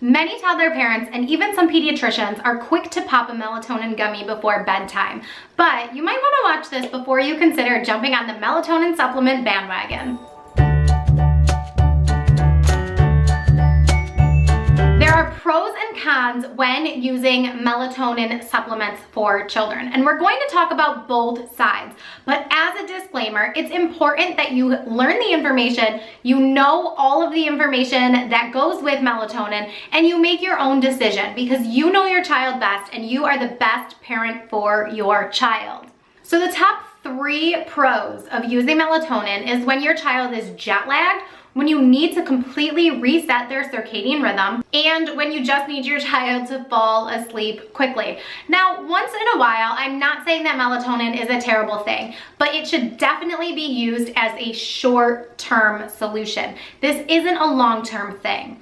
Many toddler parents and even some pediatricians are quick to pop a melatonin gummy before bedtime, but you might want to watch this before you consider jumping on the melatonin supplement bandwagon. There are pros and cons when using melatonin supplements for children, and we're going to talk about both sides. But as a disclaimer, it's important that you learn the information, you know all of the information that goes with melatonin, and you make your own decision because you know your child best and you are the best parent for your child. So the top 3 pros of using melatonin is when your child is jet lagged, when you need to completely reset their circadian rhythm, and when you just need your child to fall asleep quickly. Now, once in a while, I'm not saying that melatonin is a terrible thing, but it should definitely be used as a short-term solution. This isn't a long-term thing.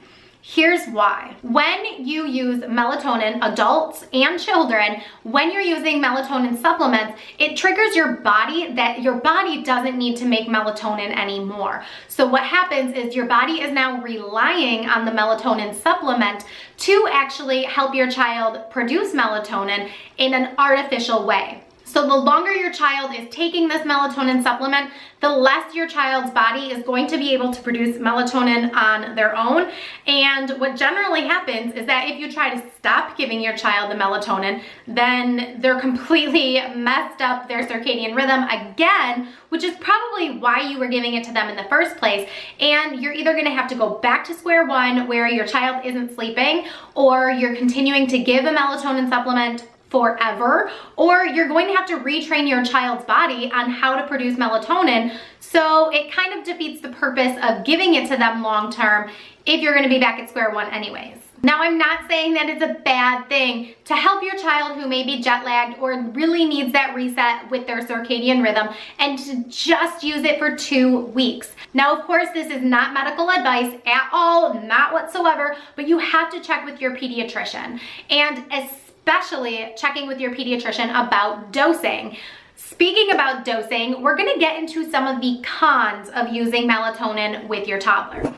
Here's why. When you use melatonin, adults and children, when you're using melatonin supplements, it triggers your body that your body doesn't need to make melatonin anymore. So what happens is your body is now relying on the melatonin supplement to actually help your child produce melatonin in an artificial way. So the longer your child is taking this melatonin supplement, the less your child's body is going to be able to produce melatonin on their own. And what generally happens is that if you try to stop giving your child the melatonin, then they're completely messed up their circadian rhythm again, which is probably why you were giving it to them in the first place. And you're either gonna have to go back to square one where your child isn't sleeping, or you're continuing to give a melatonin supplement forever, or you're going to have to retrain your child's body on how to produce melatonin. So it kind of defeats the purpose of giving it to them long term if you're going to be back at square one anyways. Now, I'm not saying that it's a bad thing to help your child who may be jet lagged or really needs that reset with their circadian rhythm and to just use it for 2 weeks. Now, of course, this is not medical advice at all, not whatsoever, but you have to check with your pediatrician, and especially checking with your pediatrician about dosing. Speaking about dosing, we're gonna get into some of the cons of using melatonin with your toddler.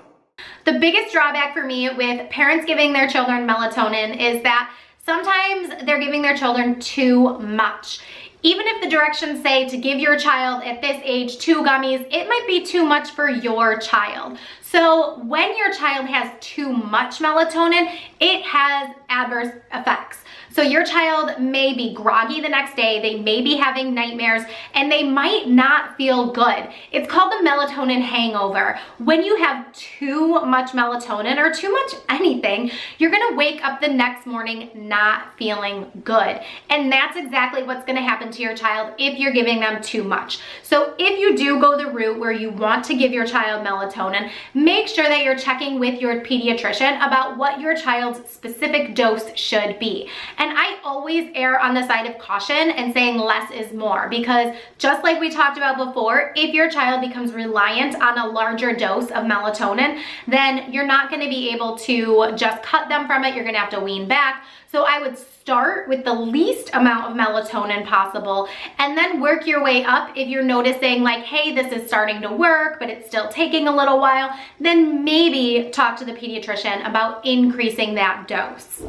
The biggest drawback for me with parents giving their children melatonin is that sometimes they're giving their children too much. Even if the directions say to give your child at this age 2 gummies, it might be too much for your child. So when your child has too much melatonin, it has adverse effects. So your child may be groggy the next day, they may be having nightmares, and they might not feel good. It's called the melatonin hangover. When you have too much melatonin or too much anything, you're gonna wake up the next morning not feeling good. And that's exactly what's gonna happen to your child if you're giving them too much. So if you do go the route where you want to give your child melatonin, make sure that you're checking with your pediatrician about what your child's specific dose should be. And I always err on the side of caution and saying less is more, because just like we talked about before, if your child becomes reliant on a larger dose of melatonin, then you're not going to be able to just cut them from it. You're going to have to wean back. So I would start with the least amount of melatonin possible and then work your way up. If you're noticing like, hey, this is starting to work, but it's still taking a little while, then maybe talk to the pediatrician about increasing that dose.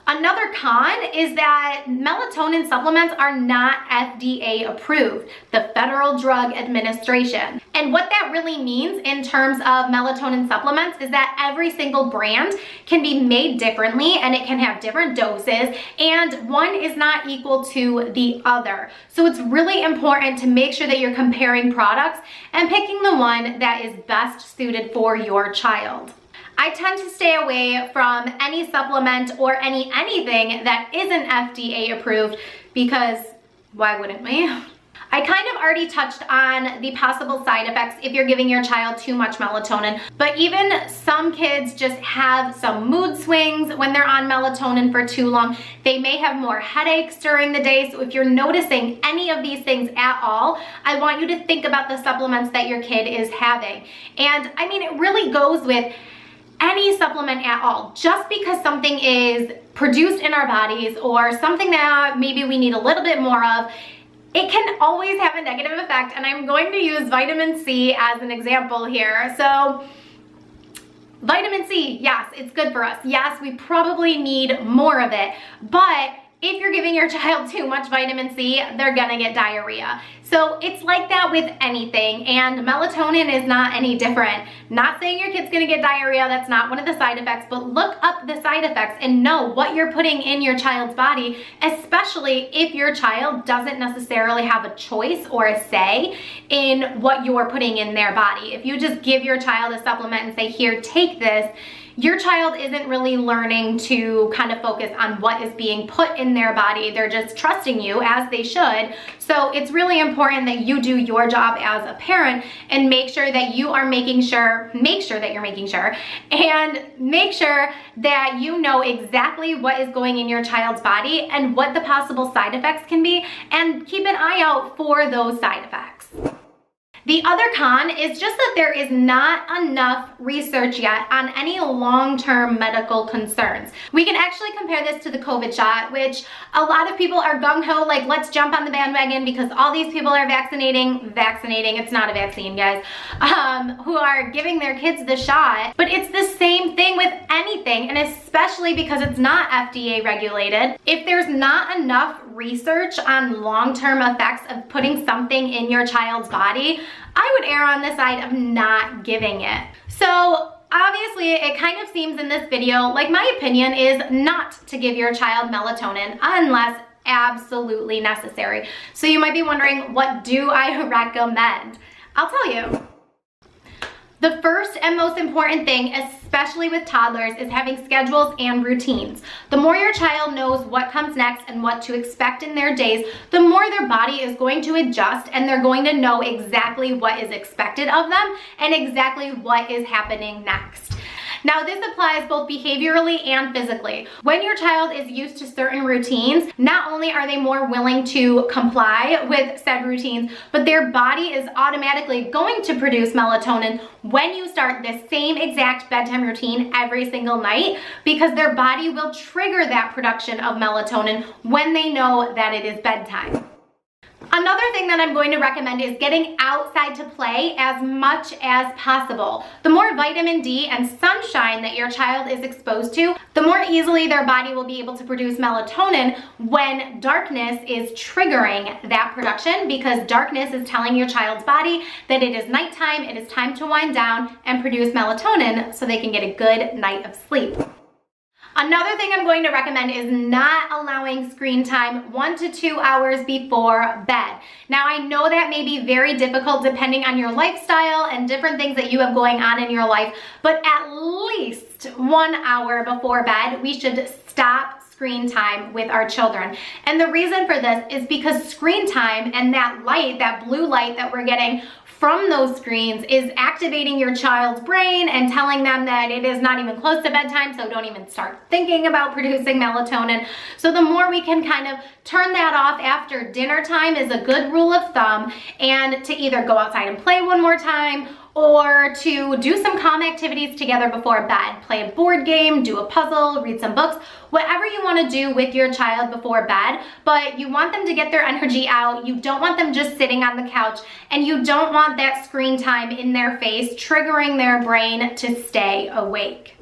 Another con is that melatonin supplements are not FDA approved, the Federal Drug Administration. And what that really means in terms of melatonin supplements is that every single brand can be made differently and it can have different doses, and one is not equal to the other. So it's really important to make sure that you're comparing products and picking the one that is best suited for your child. I tend to stay away from any supplement or anything that isn't FDA approved because why wouldn't we? I kind of already touched on the possible side effects if you're giving your child too much melatonin, but even some kids just have some mood swings when they're on melatonin for too long. They may have more headaches during the day. So if you're noticing any of these things at all, I want you to think about the supplements that your kid is having. And I mean, it really goes with any supplement at all. Just because something is produced in our bodies or something that maybe we need a little bit more of, it can always have a negative effect. And I'm going to use vitamin C as an example here. So Vitamin C, yes, it's good for us. Yes, we probably need more of it, but if you're giving your child too much vitamin C, they're gonna get diarrhea. So it's like that with anything, and melatonin is not any different. Not saying your kid's gonna get diarrhea, that's not one of the side effects, but look up the side effects and know what you're putting in your child's body, especially if your child doesn't necessarily have a choice or a say in what you're putting in their body. If you just give your child a supplement and say, here, take this, your child isn't really learning to kind of focus on what is being put in their body. They're just trusting you, as they should. So it's really important that you do your job as a parent and make sure that you are making sure, and make sure that you know exactly what is going in your child's body and what the possible side effects can be, and keep an eye out for those side effects. The other con is just that there is not enough research yet on any long-term medical concerns. We can actually compare this to the COVID shot, which a lot of people are gung-ho, like, let's jump on the bandwagon because all these people are vaccinating, it's not a vaccine, guys, who are giving their kids the shot. But it's the same thing with anything, and especially because it's not FDA regulated. If there's not enough research on long-term effects of putting something in your child's body, I would err on the side of not giving it. So obviously it kind of seems in this video like my opinion is not to give your child melatonin unless absolutely necessary. So you might be wondering, what do I recommend? I'll tell you. The first and most important thing, especially with toddlers, is having schedules and routines. The more your child knows what comes next and what to expect in their days, the more their body is going to adjust, and they're going to know exactly what is expected of them and exactly what is happening next. Now, this applies both behaviorally and physically. When your child is used to certain routines, not only are they more willing to comply with said routines, but their body is automatically going to produce melatonin when you start the same exact bedtime routine every single night, because their body will trigger that production of melatonin when they know that it is bedtime. Another thing that I'm going to recommend is getting outside to play as much as possible. The more vitamin D and sunshine that your child is exposed to, the more easily their body will be able to produce melatonin when darkness is triggering that production, because darkness is telling your child's body that it is nighttime, it is time to wind down and produce melatonin so they can get a good night of sleep. Another thing I'm going to recommend is not allowing screen time 1 to 2 hours before bed. Now, I know that may be very difficult depending on your lifestyle and different things that you have going on in your life, but at least 1 hour before bed, we should stop screen time with our children. And the reason for this is because screen time and that light, that blue light that we're getting from those screens, is activating your child's brain and telling them that it is not even close to bedtime, so don't even start thinking about producing melatonin. So the more we can kind of turn that off after dinner time is a good rule of thumb, and to either go outside and play one more time or to do some calm activities together before bed. Play a board game, do a puzzle, read some books, whatever you want to do with your child before bed, but you want them to get their energy out. You don't want them just sitting on the couch, and you don't want that screen time in their face triggering their brain to stay awake.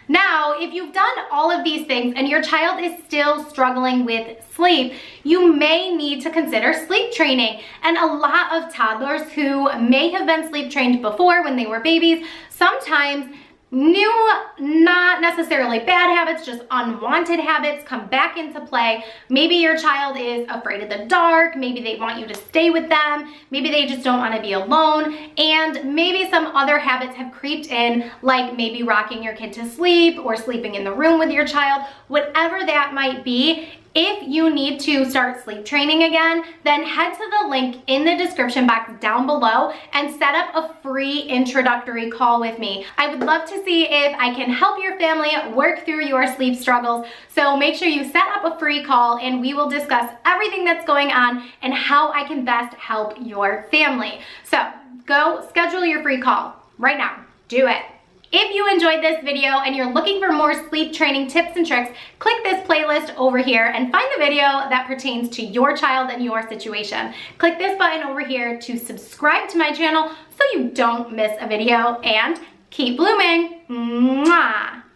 Now, if you've done all of these things and your child is still struggling with sleep, you may need to consider sleep training. And a lot of toddlers who may have been sleep trained before when they were babies, sometimes new, not necessarily bad habits, just unwanted habits come back into play. Maybe your child is afraid of the dark, maybe they want you to stay with them, maybe they just don't want to be alone, and maybe some other habits have creeped in, like maybe rocking your kid to sleep or sleeping in the room with your child. Whatever that might be, if you need to start sleep training again, then head to the link in the description box down below and set up a free introductory call with me. I would love to see if I can help your family work through your sleep struggles. So make sure you set up a free call and we will discuss everything that's going on and how I can best help your family. So go schedule your free call right now. Do it. If you enjoyed this video and you're looking for more sleep training tips and tricks, click this playlist over here and find the video that pertains to your child and your situation. Click this button over here to subscribe to my channel so you don't miss a video, and keep blooming! Mwah.